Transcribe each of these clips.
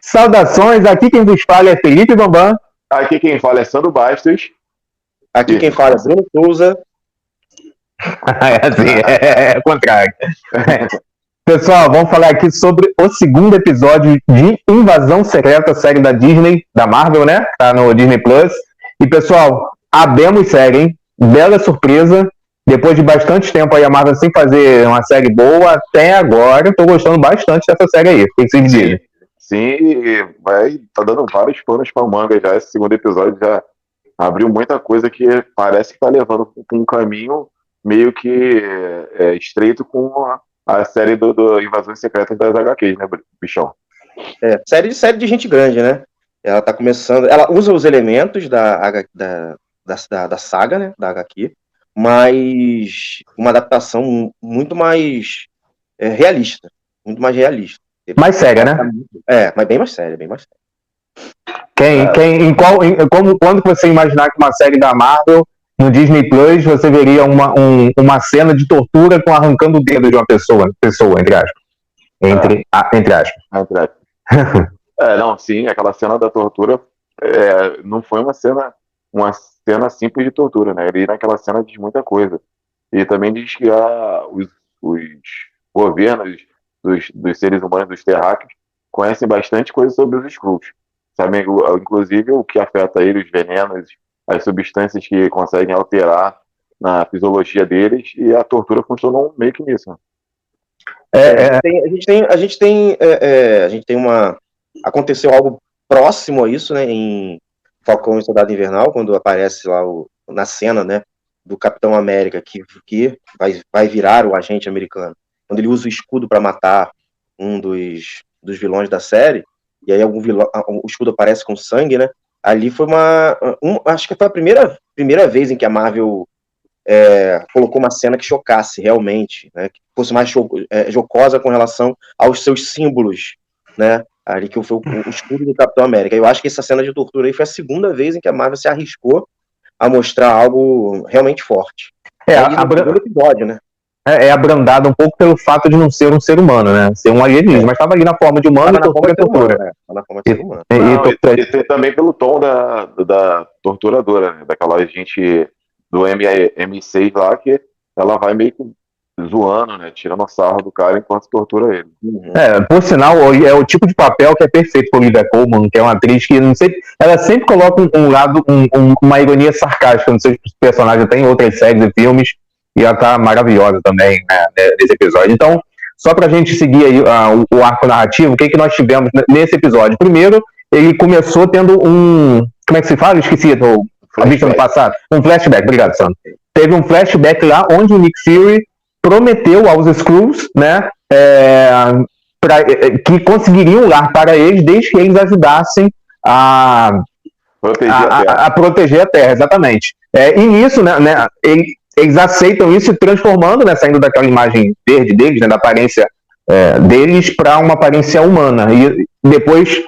Saudações, aqui quem vos fala é Felipe Bambam. Aqui quem fala é Sandro Bastos. Aqui quem fala é Bruno Souza. É assim, é o contrário. Pessoal, vamos falar aqui sobre o segundo episódio de Invasão Secreta, série da Disney, da Marvel, né? Tá no Disney Plus. E, pessoal, abemos série, hein? Bela surpresa. Depois de bastante tempo aí, a Marvel sem fazer uma série boa, até agora, eu tô gostando bastante dessa série aí. O que vocês dizem? Sim, tá dando vários panos pra manga já. Esse segundo episódio já abriu muita coisa que parece que tá levando pra um caminho meio que estreito com a série do Invasões Secretas das HQs, né, bichão? Série de gente grande, né? Ela tá começando. Ela usa os elementos da saga, né? Da HQ, mas uma adaptação muito mais realista. Muito mais realista. Mais séria, né? Mas bem mais séria, bem mais séria. Quando você imaginar que uma série da Marvel no Disney Plus você veria uma cena de tortura com arrancando o dedo de uma pessoa entre aspas. Entre aspas. Não, sim, aquela cena da tortura não foi uma cena simples de tortura, né? Ele naquela cena diz muita coisa. E também diz que os governos dos seres humanos, dos terráqueos, conhecem bastante coisa sobre os Skrulls. Sabem, inclusive, o que afeta eles, os venenos, as substâncias que conseguem alterar na fisiologia deles, e a tortura funcionou meio que nisso. Né? Aconteceu algo próximo a isso, né, em Falcão e Soldado Invernal, quando aparece lá na cena, né, do Capitão América, que vai virar o agente americano. Quando ele usa o escudo para matar um dos vilões da série, e aí o escudo aparece com sangue, né? Ali foi acho que foi a primeira vez em que a Marvel colocou uma cena que chocasse realmente, né? Que fosse mais jocosa com relação aos seus símbolos, né? Ali que foi o escudo do Capitão América. Eu acho que essa cena de tortura aí foi a segunda vez em que a Marvel se arriscou a mostrar algo realmente forte. No episódio, né? É abrandado um pouco pelo fato de não ser um ser humano, né? Ser um alienígena, mas estava ali na forma de humano e tortura. Na forma de ser humano. E também pelo tom da torturadora, né? Daquela gente do M6 lá, que ela vai meio que zoando, né? Tirando sarro do cara enquanto tortura ele. Por sinal, é o tipo de papel que é perfeito por Olivia Colman, que é uma atriz que, não sei, ela sempre coloca uma ironia sarcástica nos seus personagens, tem outras séries e filmes, e ela tá maravilhosa também, né, nesse episódio. Então, só pra gente seguir aí o arco narrativo, o que nós tivemos nesse episódio? Primeiro, ele começou tendo como é que se fala? Esqueci, a vista do passado. Um flashback, obrigado, Sandro. Teve um flashback lá onde o Nick Fury prometeu aos Skrulls, né, que conseguiriam um lar para eles desde que eles ajudassem a proteger a Terra, exatamente. E nisso, né, eles aceitam isso se transformando, né, saindo daquela imagem verde deles, né, da aparência deles para uma aparência humana. E depois,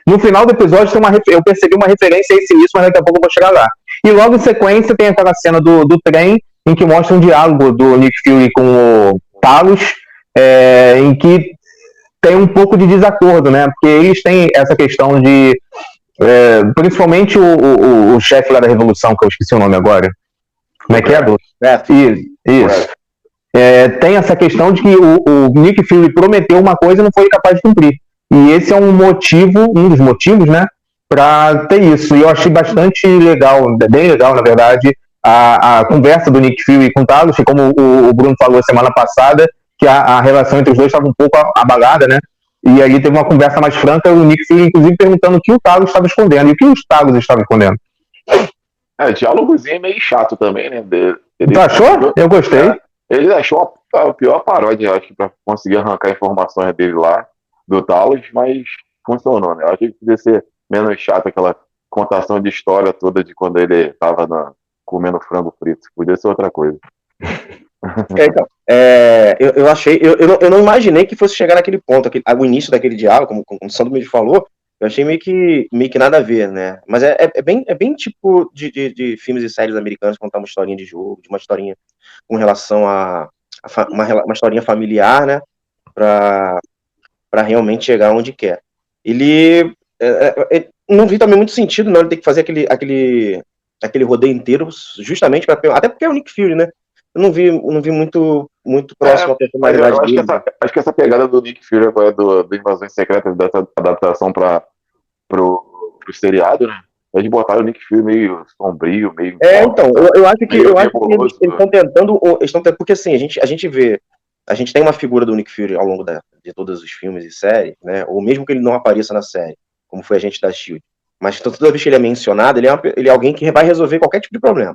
no final do episódio, eu percebi uma referência a esse isso, mas daqui a pouco eu vou chegar lá. E logo em sequência tem aquela cena do trem, em que mostra um diálogo do Nick Fury com o Talos, em que tem um pouco de desacordo, né? Porque eles têm essa questão de... principalmente o chefe lá da Revolução, que eu esqueci o nome agora. Como é que é? Isso. Tem essa questão de que o Nick Fury prometeu uma coisa e não foi capaz de cumprir. E esse é um dos motivos, né? Para ter isso. E eu achei bastante legal, bem legal, na verdade, a conversa do Nick Fury com o Talos, e como o Bruno falou semana passada, que a relação entre os dois estava um pouco abalada, né? E aí teve uma conversa mais franca, o Nick Fury, inclusive, perguntando o que o Talos estava escondendo. E o que os Talos estavam escondendo? Diálogozinho meio chato também, né? Tu achou? Eu gostei. Ele achou a pior paródia, acho, para conseguir arrancar informações dele lá, do Talos, mas funcionou, né? Eu achei que podia ser menos chato aquela contação de história toda de quando ele estava comendo frango frito. Podia ser outra coisa. Então, eu achei, eu não imaginei que fosse chegar naquele ponto, o início daquele diálogo, como o Sandro me falou, eu achei meio que nada a ver, né? Mas é bem tipo de filmes e séries americanos, contar uma historinha de jogo, de uma historinha com relação a uma historinha familiar, né? Pra realmente chegar onde quer. ele não vi também muito sentido, não, ele tem que fazer aquele rodeio inteiro, justamente até porque é o Nick Fury, né? Eu não vi muito próximo à personalidade dele. Acho que essa pegada do Nick Fury agora do Invasões Secretas, dessa adaptação pro seriado, né? Eles botaram o Nick Fury meio sombrio, meio... Então, eu acho que eles estão tentando, porque assim, a gente vê, a gente tem uma figura do Nick Fury ao longo de todos os filmes e séries, né? Ou mesmo que ele não apareça na série, como foi Agente da S.H.I.E.L.D. Mas toda vez que ele é mencionado, ele é alguém que vai resolver qualquer tipo de problema.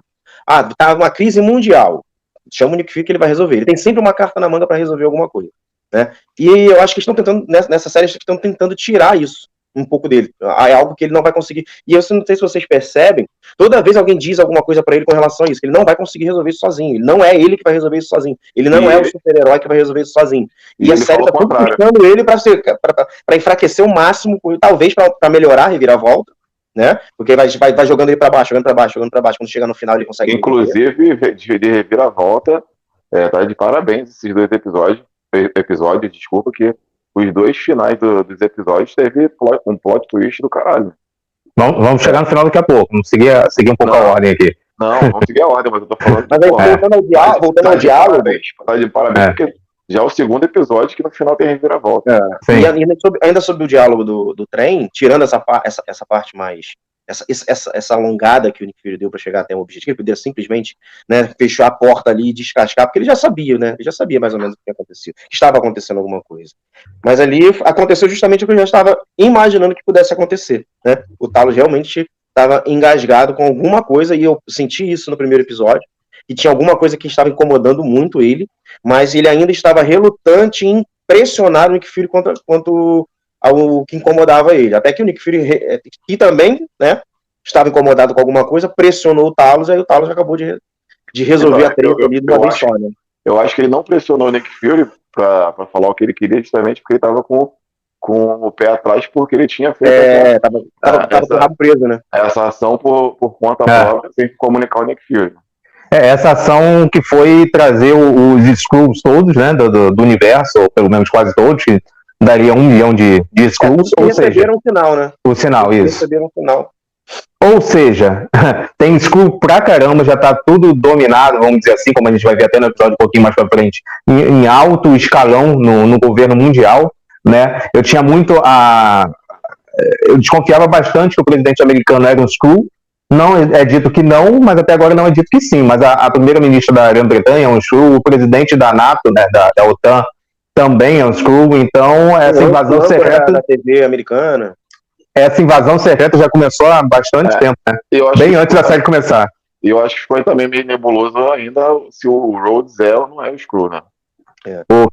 Tá uma crise mundial, chama o Nick Fury que ele vai resolver. Ele tem sempre uma carta na manga para resolver alguma coisa, né? E eu acho que estão tentando, nessa série, estão tentando tirar isso um pouco dele. É algo que ele não vai conseguir. E eu não sei se vocês percebem, toda vez alguém diz alguma coisa para ele com relação a isso, que ele não vai conseguir resolver isso sozinho. Ele não é ele que vai resolver isso sozinho. Ele não é o super-herói que vai resolver isso sozinho. E a série tá puxando ele para enfraquecer o máximo, talvez para melhorar a reviravolta, né? Porque vai jogando ele para baixo, jogando para baixo, jogando para baixo. Quando chegar no final, ele consegue. Inclusive, de reviravolta, tá de parabéns esses dois episódios, desculpa, que os dois finais dos episódios teve um plot twist do caralho. Vamos chegar no final daqui a pouco. Vamos seguir um pouco a ordem aqui. Não, vamos seguir a ordem, mas eu tô falando. Mas aí, voltando ao diálogo. Tá de parabéns, porque já é o segundo episódio que no final tem reviravolta. E ainda sobre o diálogo do trem, tirando essa parte mais. Essa alongada que o Nick Fury deu para chegar até o objetivo, ele poderia simplesmente, né, fechar a porta ali e descascar, porque ele já sabia, né? Ele já sabia mais ou menos o que tinha acontecido. Estava acontecendo alguma coisa. Mas ali aconteceu justamente o que eu já estava imaginando que pudesse acontecer, né? O Talos realmente estava engasgado com alguma coisa, e eu senti isso no primeiro episódio, que tinha alguma coisa que estava incomodando muito ele, mas ele ainda estava relutante em pressionar o Nick Fury quanto ao que incomodava ele. Até que o Nick Fury, que também, né, estava incomodado com alguma coisa, pressionou o Talos, aí o Talos acabou de resolver a treta ali de uma vez só, né? Eu acho que ele não pressionou o Nick Fury para falar o que ele queria, justamente porque ele estava com o pé atrás, porque ele tinha feito tava com o rabo preso, né? Essa ação por conta própria, sem comunicar o Nick Fury. Essa ação que foi trazer os Skrulls todos, né, do universo, ou pelo menos quase todos, que daria 1 milhão de Skrulls, ou seja... Receberam o sinal, né? O sinal, isso. Receberam o sinal. Ou seja, tem Skrull pra caramba, já tá tudo dominado, vamos dizer assim, como a gente vai ver até no episódio um pouquinho mais pra frente, em alto escalão no governo mundial, né? Eu tinha muito eu desconfiava bastante que o presidente americano era um Skrull. Não é dito que não, mas até agora não é dito que sim. Mas a primeira-ministra da Grã-Bretanha é um Skrull, o presidente da NATO, né, da OTAN, também é um Skrull. Então, essa invasão secreta da TV americana. Essa invasão secreta já começou há bastante tempo, né? Bem antes da série começar. E eu acho que foi também meio nebuloso ainda se o Rhodes é ou não é o Skrull, né? Eu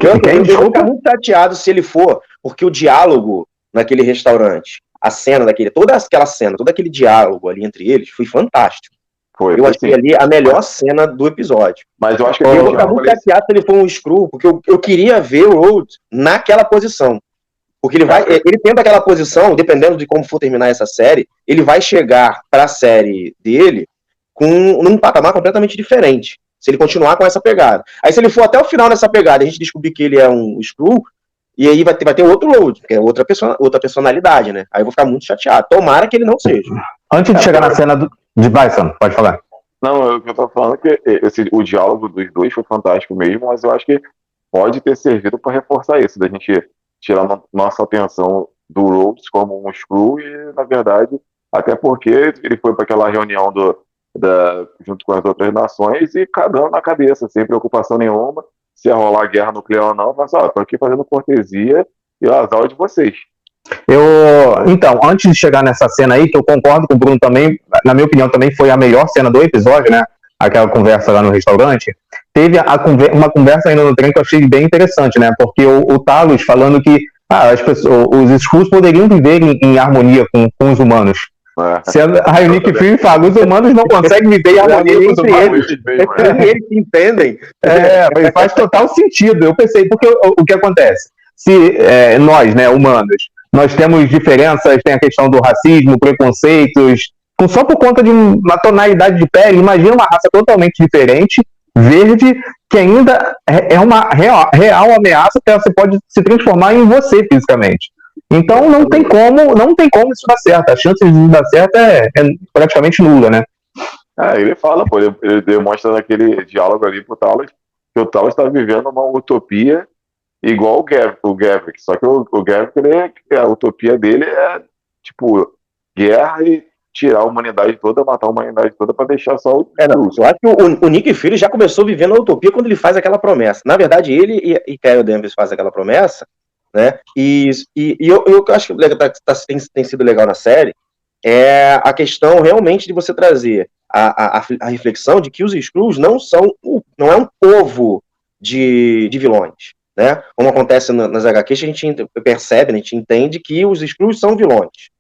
fico muito chateado se ele for, porque o diálogo naquele restaurante, a cena toda aquela cena, todo aquele diálogo ali entre eles foi fantástico. Eu achei ali a melhor cena do episódio. Mas eu acho que eu vou ficar muito chateado se ele for um Skrull, porque eu queria ver o Rhodes naquela posição. Porque ele tendo aquela posição, dependendo de como for terminar essa série, ele vai chegar para a série dele num patamar completamente diferente. Se ele continuar com essa pegada. Aí se ele for até o final nessa pegada, a gente descobrir que ele é um Skrull, e aí vai ter outro Rhodes, que é outra personalidade, né? Aí eu vou ficar muito chateado. Tomara que ele não seja. Antes de chegar na cena de Bison, pode falar. Não, o que eu tô falando é que o diálogo dos dois foi fantástico mesmo, mas eu acho que pode ter servido para reforçar isso, da gente tirar nossa atenção do Rhodes como um Skrull e, na verdade, até porque ele foi para aquela reunião junto com as outras nações e cagando na cabeça, sem preocupação nenhuma, se ia rolar guerra nuclear ou não, mas tô aqui fazendo cortesia e o azar de vocês. Então, antes de chegar nessa cena aí, que eu concordo com o Bruno também, na minha opinião também foi a melhor cena do episódio, né? Aquela conversa lá no restaurante, teve uma conversa ainda no trem que eu achei bem interessante, né? Porque o Talos falando que os Skrulls poderiam viver em harmonia com os humanos. Aí o Nick Fury fala, os humanos não conseguem viver em harmonia entre eles. Eles se entendem. Faz total sentido. Eu pensei, porque o que acontece? Se nós, né, humanos, nós temos diferenças, tem a questão do racismo, preconceitos, só por conta de uma tonalidade de pele, imagina uma raça totalmente diferente, verde, que ainda é uma real ameaça, que você pode se transformar em você fisicamente. Então não tem como isso dar certo. A chance de dar certo é praticamente nula, né? Ele fala, pô, ele demonstra naquele diálogo ali pro Talos que o Talos está vivendo uma utopia igual o Gavric. Só que o Gavric, a utopia dele é, tipo, guerra e tirar a humanidade toda, matar a humanidade toda pra deixar só o... Eu acho que o Nick Fury já começou vivendo a utopia quando ele faz aquela promessa. Na verdade, ele e Carol Danvers fazem aquela promessa, né? E eu acho que tem sido legal na série é a questão realmente de você trazer a reflexão de que os Skrulls não é um povo de vilões, né? Como acontece nas HQs, a gente percebe, a gente entende que os Skrulls são vilões.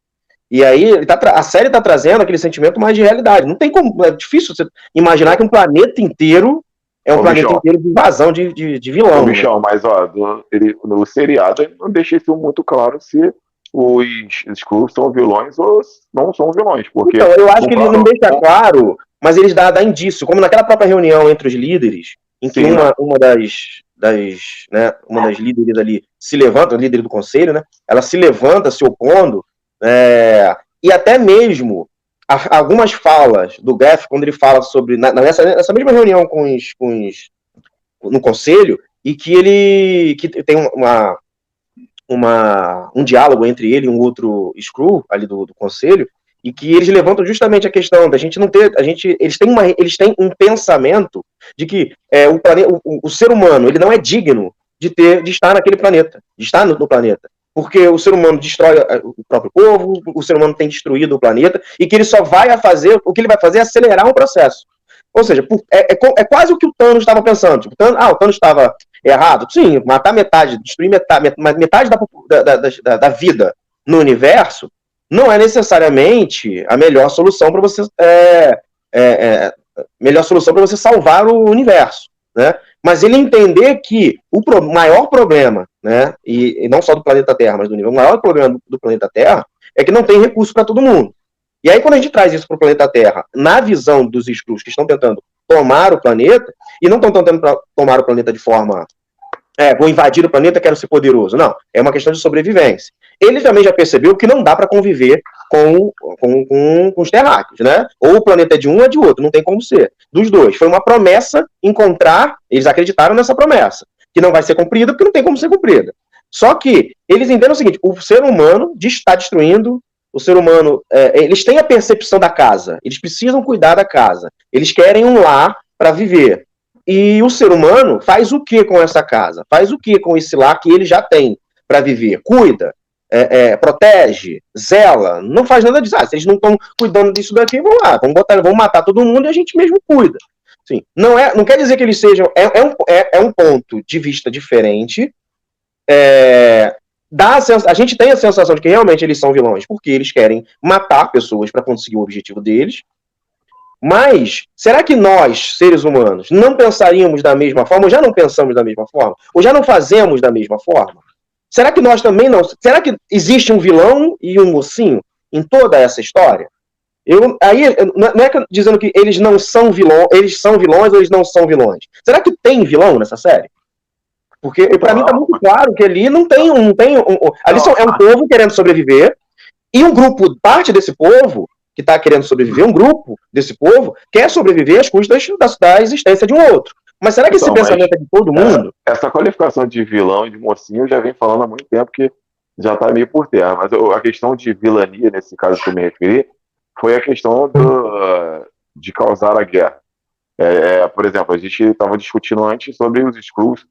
E aí a série está trazendo aquele sentimento mais de realidade. Não tem como, é difícil você imaginar que um planeta inteiro é um planeta inteiro de invasão de vilão. Bichão, né? Mas ó, no seriado ele não deixa isso muito claro se os Skrulls são vilões ou não são vilões. Porque então, eu acho que ele não deixa claro, mas eles dá indício, como naquela própria reunião entre os líderes, em que uma das líderes ali se levanta, o líder do conselho, né? Ela se levanta se opondo. E até mesmo algumas falas do Gaff, quando ele fala sobre nessa mesma reunião no conselho, e que tem um diálogo entre ele e um outro Skrull ali do conselho, e que eles levantam justamente a questão da gente não ter, eles têm um pensamento de que o ser humano ele não é digno de estar naquele planeta, de estar no planeta. Porque o ser humano destrói o próprio povo, o ser humano tem destruído o planeta, e que ele só vai o que ele vai fazer é acelerar um processo. Ou seja, é quase o que o Thanos estava pensando. Tipo, o Thanos estava errado? Sim, matar metade, destruir metade da vida no universo não é necessariamente a melhor solução para você salvar o universo, né? Mas ele entender que o maior problema, né, e não só do planeta Terra, mas do universo, o maior problema do planeta Terra é que não tem recurso para todo mundo. E aí, quando a gente traz isso para o planeta Terra, na visão dos Skrulls que estão tentando tomar o planeta, e não estão tentando tomar o planeta de forma vou invadir o planeta, quero ser poderoso. Não, é uma questão de sobrevivência. Ele também já percebeu que não dá para conviver com os terráqueos, né? Ou o planeta é de um ou é de outro, não tem como ser. Dos dois. Foi uma promessa eles acreditaram nessa promessa, que não vai ser cumprida porque não tem como ser cumprida. Só que eles entendem o seguinte, o ser humano está destruindo, o ser humano, eles têm a percepção da casa, eles precisam cuidar da casa, eles querem um lar para viver. E o ser humano faz o que com essa casa? Faz o que com esse lar que ele já tem para viver? Cuida, protege, zela, não faz nada disso. Se eles não estão cuidando disso daqui, vamos lá, vamos matar todo mundo e a gente mesmo cuida. Assim, não quer dizer que eles sejam... É um ponto de vista diferente. A gente tem a sensação de que realmente eles são vilões, porque eles querem matar pessoas para conseguir o objetivo deles. Mas, será que nós, seres humanos, não pensaríamos da mesma forma, ou já não pensamos da mesma forma, ou já não fazemos da mesma forma? Será que nós também não... Será que existe um vilão e um mocinho em toda essa história? Não é dizendo que eles não são vilões, eles são vilões ou eles não são vilões. Será que tem vilão nessa série? Porque, para mim, está muito claro que ali não tem um... Ali é um povo querendo sobreviver, e um grupo, parte desse povo... que está querendo sobreviver, um grupo desse povo quer sobreviver às custas da existência de um outro. Mas será que esse pensamento é de todo mundo? Essa qualificação de vilão e de mocinho eu já vem falando há muito tempo que já está meio por terra. Mas a questão de vilania, nesse caso que eu me referi, foi a questão de causar a guerra. Por exemplo, a gente estava discutindo antes sobre os Skrulls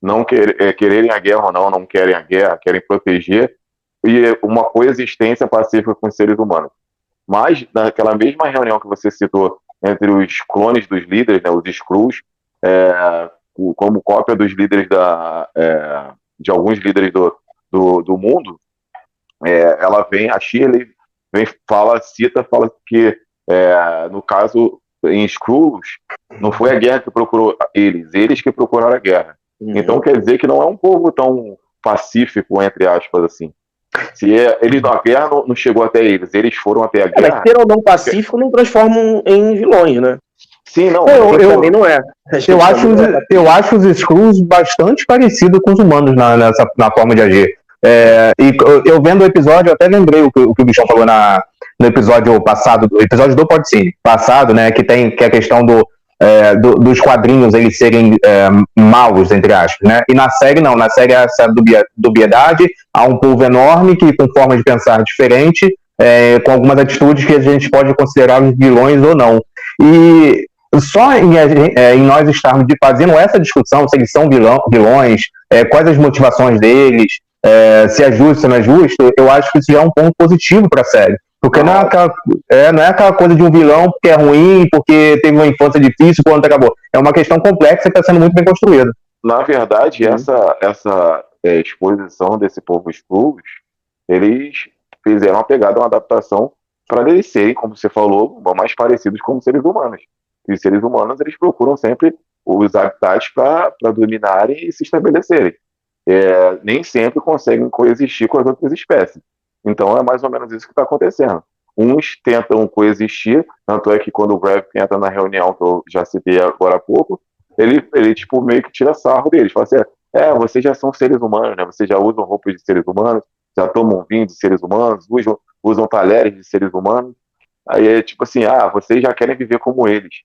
não quererem a guerra ou não querem a guerra, querem proteger, e uma coexistência pacífica com os seres humanos. Mas, naquela mesma reunião que você citou entre os clones dos líderes, né, os Skrulls, como cópia dos líderes de alguns líderes do mundo, a Shirley fala que, no caso, em Skrulls, não foi a guerra que procurou eles que procuraram a guerra. Então quer dizer que não é um povo tão pacífico, entre aspas, assim. Se a guerra não chegou até eles foram até a guerra... Mas ser ou não pacífico não transformam em vilões, né? Sim, não. Também não é. Eu acho os Skrulls bastante parecidos com os humanos na forma de agir. E eu vendo o episódio, eu até lembrei o que o Bichão falou no episódio passado, do episódio do Podcine passado, né, que é a questão dos quadrinhos eles serem maus, entre aspas, né? E na série não, na série é essa dubiedade, há um povo enorme que com forma de pensar diferente, com algumas atitudes que a gente pode considerar vilões ou não. E só em nós estarmos fazendo essa discussão, se eles são vilões, quais as motivações deles, se é justo, se não é justo, eu acho que isso já é um ponto positivo para a série. Porque não é aquela coisa de um vilão porque é ruim, porque teve uma infância difícil, quando acabou. É uma questão complexa que está sendo muito bem construída. Na verdade, essa exposição desse povo Skrulls, eles fizeram uma pegada, uma adaptação para eles serem, como você falou, mais parecidos com seres humanos. E os seres humanos, eles procuram sempre os habitats para dominarem e se estabelecerem. Nem sempre conseguem coexistir com as outras espécies. Então é mais ou menos isso que está acontecendo. Uns tentam coexistir, tanto é que quando o Gravik entra na reunião, que eu já citei agora há pouco, ele tipo, meio que tira sarro deles. Fala assim, vocês já são seres humanos, né? Vocês já usam roupas de seres humanos, já tomam vinho de seres humanos, usam talheres de seres humanos. Aí é tipo assim, vocês já querem viver como eles.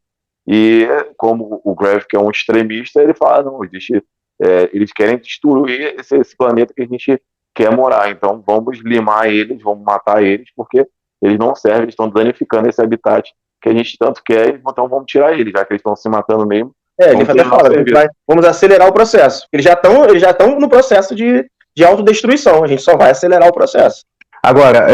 E como o Gravik é um extremista, ele fala, não, eles querem destruir esse planeta que a gente quer morar, então vamos limar eles, vamos matar eles, porque eles não servem, eles estão danificando esse habitat que a gente tanto quer, então vamos tirar eles, já que eles estão se matando mesmo. Ele até fala, vamos acelerar o processo. Eles já estão no processo de autodestruição, a gente só vai acelerar o processo. Agora,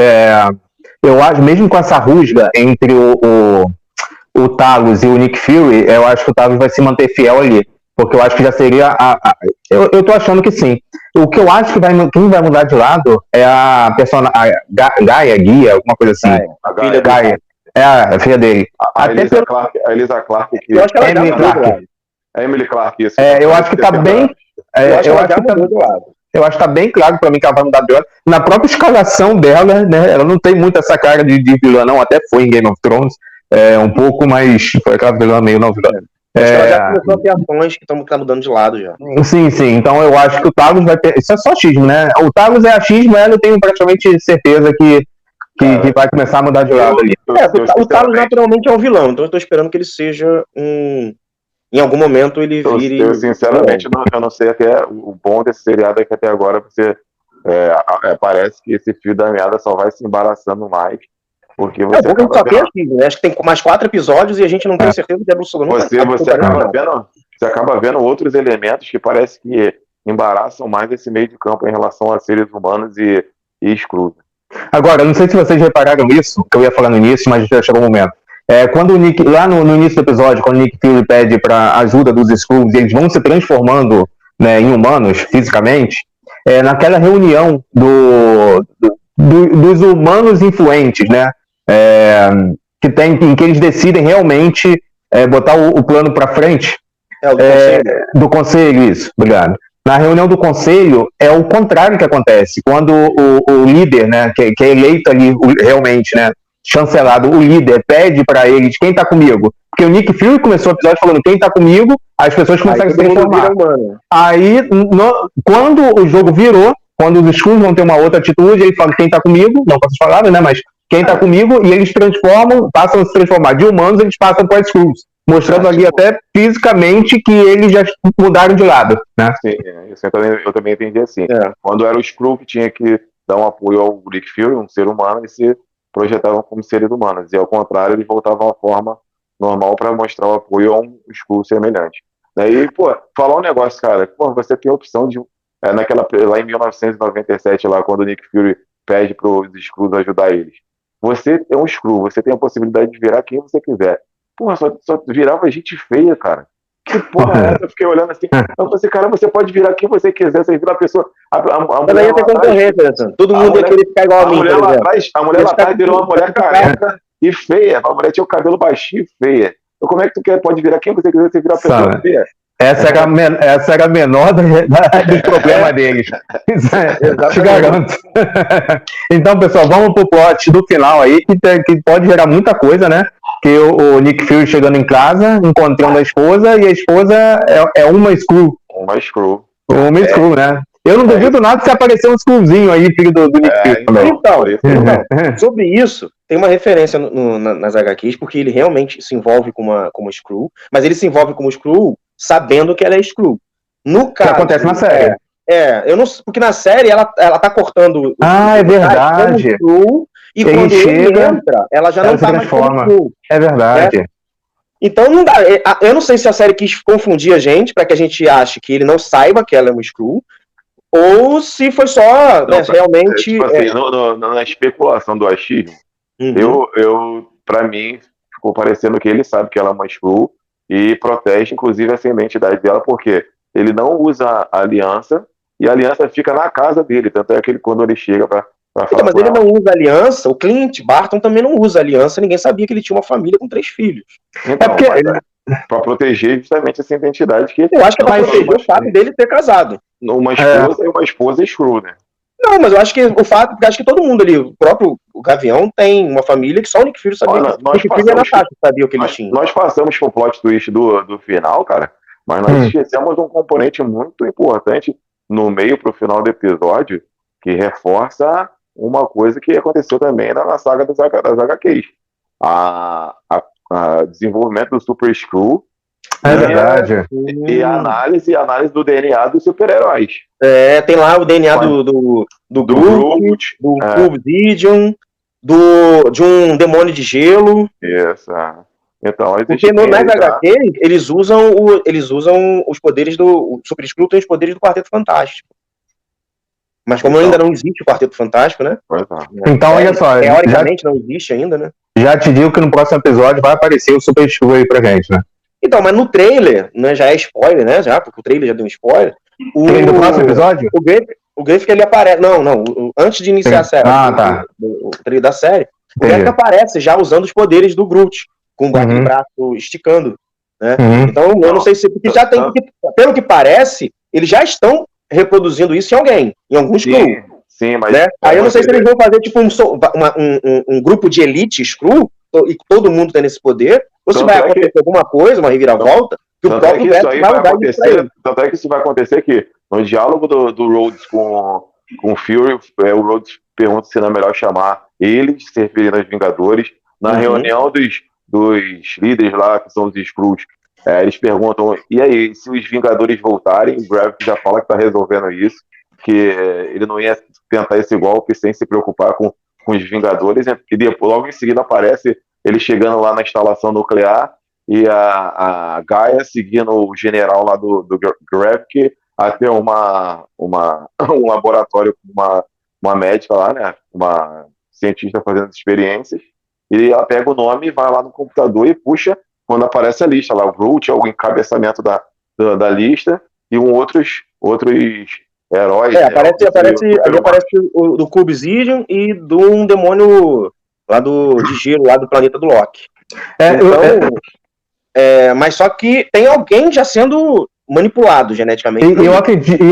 eu acho, mesmo com essa rusga entre o Talos e o Nick Fury, eu acho que o Talos vai se manter fiel ali. Porque eu acho que já seria. Eu tô achando que sim. O que eu acho que quem vai mudar de lado é a personagem. Gaia, Guia, alguma coisa assim. Gaia. É a filha dele. A Elisa Clark. Eu acho que ela Emily Clark. A Emily Clark, isso. Eu acho que tá bem. Eu acho que tá bem claro pra mim que ela vai mudar de lado. Na própria escalação dela, né? Ela não tem muito essa cara de vilã, não. Até foi em Game of Thrones. Um pouco, mas foi aquela vilã meio não vilã. Ela já começou a ter ações que estão mudando de lado já. Sim. Então eu acho que o Talos vai ter. Isso é só achismo, né? O Talos é achismo, eu tenho praticamente certeza que vai começar a mudar de lado ali. O Talos naturalmente é um vilão, então eu tô esperando que ele seja em algum momento ele vire. Eu sinceramente eu não sei até. O bom desse seriado é que até agora você. Parece que esse fio da meada só vai se embaraçando mais. Porque você a gente só tem achismo, né? Acho que tem mais 4 episódios e a gente não tem certeza de absolutamente nada. Você acaba vendo outros elementos que parece que embaraçam mais esse meio de campo em relação a seres humanos e Skrulls. Agora, não sei se vocês repararam isso, que eu ia falar no início, mas já chegou o momento. Quando o Nick, lá no início do episódio, quando o Nick Fury pede para ajuda dos Skrulls, eles vão se transformando, né, em humanos fisicamente, naquela reunião dos humanos influentes, né? Em que eles decidem realmente botar o plano para frente do conselho, isso, obrigado. Na reunião do conselho é o contrário que acontece, quando o líder, né, que é eleito ali realmente, né, chancelado, o líder pede para eles quem tá comigo, porque o Nick Fury começou o episódio falando quem tá comigo, as pessoas conseguem se transformar. Aí, quando o jogo virou, quando os Skrulls vão ter uma outra atitude, ele fala quem tá comigo, não posso falar, né, mas quem tá comigo, e eles passam a se transformar de humanos, eles passam para Skrulls, mostrando ali até fisicamente que eles já mudaram de lado, né? Sim, isso eu também entendi assim. Quando era o Skrull que tinha que dar um apoio ao Nick Fury, um ser humano, eles se projetavam como seres humanos, e ao contrário, eles voltavam à forma normal para mostrar o apoio a um Skrull semelhante. Daí, falar um negócio, cara, você tem a opção de, lá em 1997, lá, quando o Nick Fury pede para os Skrulls ajudar eles. Você é um Skrull, você tem a possibilidade de virar quem você quiser. Só virava gente feia, cara. Que porra é essa? Eu fiquei olhando assim. Eu falei, cara, você pode virar quem você quiser. Você vira a pessoa. Ela ia ter concorrência, todo mundo ia querer ficar igual a mim. A mulher lá atrás virou uma mulher careca e feia. A mulher tinha o cabelo baixinho e feia. Então, como é que tu pode virar quem você quiser? Você vira a pessoa feia. Essa era a menor do problema deles. Te garanto. Então, pessoal, vamos pro plot do final aí, que pode gerar muita coisa, né? Que o Nick Fury chegando em casa, encontrando a esposa, e a esposa é uma Skrull. Uma Skrull. Uma Skrull, né? Eu não duvido nada se aparecer um Skrullzinho aí, filho do Nick Fury também. Então, sobre isso, tem uma referência nas HQs, porque ele realmente se envolve com uma Skrull, mas ele se envolve com uma Skrull sabendo que ela é Skrull. No caso, que acontece na série. Eu não sei, porque na série ela tá cortando. É verdade. Skrull, e quando ele entra, ela já não tá mais como Skrull. É verdade. Né? Então não dá. Eu não sei se a série quis confundir a gente pra que a gente ache que ele não saiba que ela é uma Skrull, ou se foi só realmente. Tipo assim, na especulação do achismo, pra mim, ficou parecendo que ele sabe que ela é uma Skrull e protege, inclusive, essa identidade dela, porque ele não usa a aliança e a aliança fica na casa dele. Tanto é que quando ele chega pra falar. Mas ele não usa aliança, o Clint Barton também não usa aliança, ninguém sabia que ele tinha uma família com 3 filhos. Então, pra proteger justamente essa identidade que. Eu acho que é pra proteger o fato dele ter casado. Uma esposa e uma esposa Skrull, né? Não, mas eu acho que acho que todo mundo ali, o próprio Gavião tem uma família que só o Nick Fury sabia. O Nick Fury e a Natasha sabia o que ele tinha. Nós passamos por plot twist do final, cara, mas nós esquecemos um componente muito importante no meio pro final do episódio, que reforça uma coisa que aconteceu também na saga das HQs. A desenvolvimento do Super Skrull. É verdade. E a análise do DNA dos super-heróis. Tem lá o DNA do Groot, do Obsidian, de um demônio de gelo. Isso. Então, porque no HQ eles usam os poderes do. O Super Skrull tem os poderes do Quarteto Fantástico. Mas como ainda não existe o Quarteto Fantástico, né? Então, olha só. Teoricamente não existe ainda, né? Já te digo que no próximo episódio vai aparecer o Super Skrull aí pra gente, né? Então, mas no trailer, né, já é spoiler, né? Porque o trailer já deu um spoiler. No próximo episódio? O Griffith ele aparece. Não, antes de iniciar a série. Tá. O trailer da série. O Griffith aparece já usando os poderes do Groot, com o braço esticando. Né? Então, eu não sei se. Porque já tem. Pelo que parece, eles já estão reproduzindo isso em alguém, em alguns Skrull. Sim, mas. Né? Aí eu não sei se eles vão fazer tipo um grupo de elite Skrull, e todo mundo tem esse poder, ou se vai acontecer alguma coisa, uma reviravolta, que o próprio Griffith vai dar isso pra ele. Tanto é que isso vai acontecer que, no diálogo do Rhodes com o Fury, o Rhodes pergunta se não é melhor chamar eles, se referindo aos Vingadores. Na reunião dos líderes lá, que são os Skrulls, eles perguntam, e aí, se os Vingadores voltarem, o Gravik já fala que tá resolvendo isso, que ele não ia tentar esse golpe sem se preocupar com os Vingadores, e depois, logo em seguida aparece ele chegando lá na instalação nuclear e a Gaia seguindo o general lá do Gravik até um laboratório com uma médica lá, né, uma cientista fazendo experiências, e ela pega o nome e vai lá no computador e puxa quando aparece a lista lá, o Groot, o encabeçamento da lista e outros heróis. Aparece o do Obsidian e de um demônio lá de gelo, lá do planeta do Loki. Mas só que tem alguém já sendo manipulado geneticamente. Eu acredito,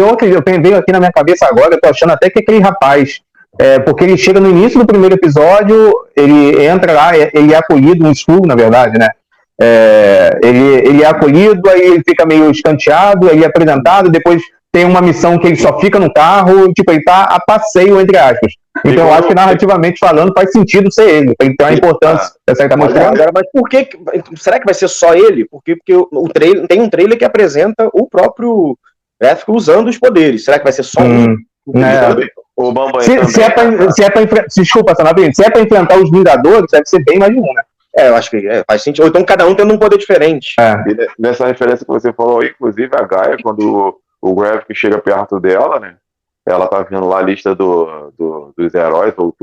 veio aqui na minha cabeça agora, eu tô achando até que aquele rapaz, porque ele chega no início do primeiro episódio, ele entra lá, ele é acolhido, um Skrull, na verdade, né? Ele é acolhido, aí ele fica meio escanteado, aí é apresentado, depois tem uma missão que ele só fica no carro, tipo, ele tá a passeio, entre aspas. Então eu acho que narrativamente falando faz sentido ser ele, pra ele ter uma importância essa que tá mostrando. Mas por que? Será que vai ser só ele? Porque o trailer, tem um trailer que apresenta o próprio Gráfico usando os poderes. Será que vai ser só um? O Bambanha Desculpa, Sanabrini, se é pra enfrentar os Vingadores, deve ser bem mais de um, né? Eu acho que faz sentido. Ou então cada um tendo um poder diferente. E nessa referência que você falou, inclusive a Gaia, quando o Gravik chega perto dela, né? Ela tá vendo lá a lista dos heróis, ou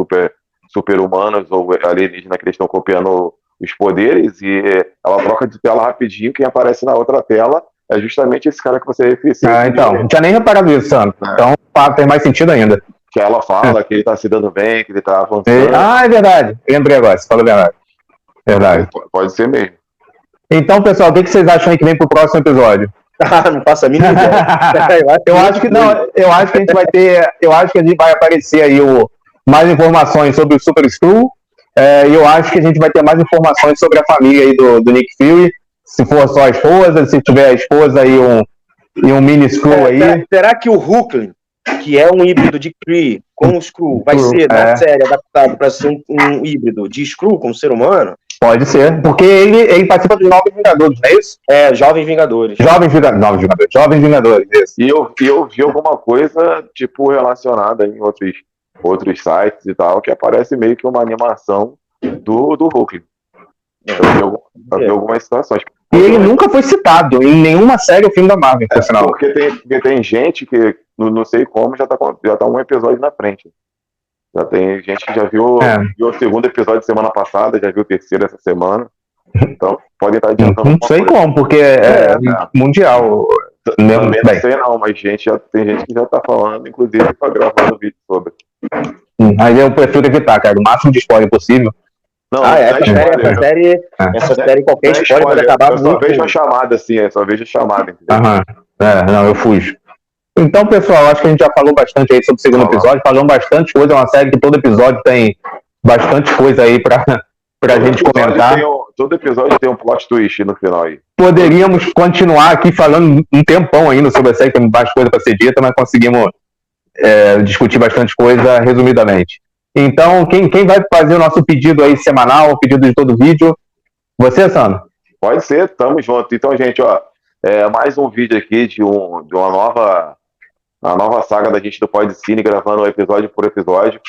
super-humanos, ou alienígenas que eles estão copiando os poderes, e ela troca de tela rapidinho, quem aparece na outra tela é justamente esse cara que você referiu. Então, não tinha nem reparado isso, Sandro. Então, tem mais sentido ainda. Que ela fala que ele tá se dando bem, que ele tá avançando. É verdade. Lembrei agora, você falou a verdade. Verdade. Pode ser mesmo. Então, pessoal, o que vocês acham aí que vem pro próximo episódio? Não faço a mínima ideia. Eu acho que a gente vai ter. Eu acho que a gente vai aparecer aí mais informações sobre o Super Skrull. E eu acho que a gente vai ter mais informações sobre a família aí do Nick Fury. Se for só a esposa, se tiver a esposa e um mini Skrull aí. Será que o Hulkling que é um híbrido de Kree com o Skrull, vai ser na série adaptado para ser um híbrido de Skrull com o ser humano? Pode ser, porque ele participa dos Novos Vingadores, não é isso? Jovens Vingadores. Jovens Vingadores, isso. E eu vi alguma coisa, tipo, relacionada em outros sites e tal, que aparece meio que uma animação do Hulk. Eu vi algumas situações. E ele nunca foi citado em nenhuma série ou filme da Marvel, por sinal. Porque tem gente que, não sei como, já tá um episódio na frente. Já tem gente que já viu o segundo episódio semana passada, já viu o terceiro essa semana. Então, podem estar adiantando. Não sei como, porque é mundial. Também não sei não, mas tem gente que já tá falando, inclusive tá gravando vídeo sobre. Aí eu prefiro evitar, cara, o máximo de spoiler possível. Não, essa série, qualquer spoiler pode acabar muito. Eu só vejo a chamada, assim, entendeu? Não, eu fujo. Então, pessoal, acho que a gente já falou bastante aí sobre o segundo episódio, falamos bastante coisa, é uma série que todo episódio tem bastante coisa aí pra gente comentar. Todo episódio tem um plot twist no final aí. Poderíamos continuar aqui falando um tempão ainda sobre a série, tem bastante coisa pra ser dita, mas conseguimos discutir bastante coisa resumidamente. Então, quem vai fazer o nosso pedido aí semanal, o pedido de todo vídeo? Você, Sandro? Pode ser, tamo junto. Então, gente, mais um vídeo aqui de uma nova saga da gente do Pod Cine, gravando episódio por episódio,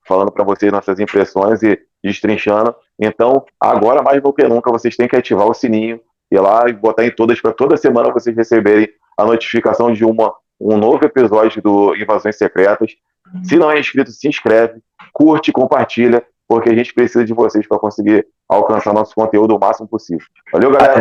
falando para vocês nossas impressões e destrinchando. Então, agora mais do que nunca, vocês têm que ativar o sininho, ir lá e botar em todas, para toda semana vocês receberem a notificação de um novo episódio do Invasões Secretas. Se não é inscrito, se inscreve, curte, compartilha, porque a gente precisa de vocês para conseguir alcançar nosso conteúdo o máximo possível. Valeu, galera!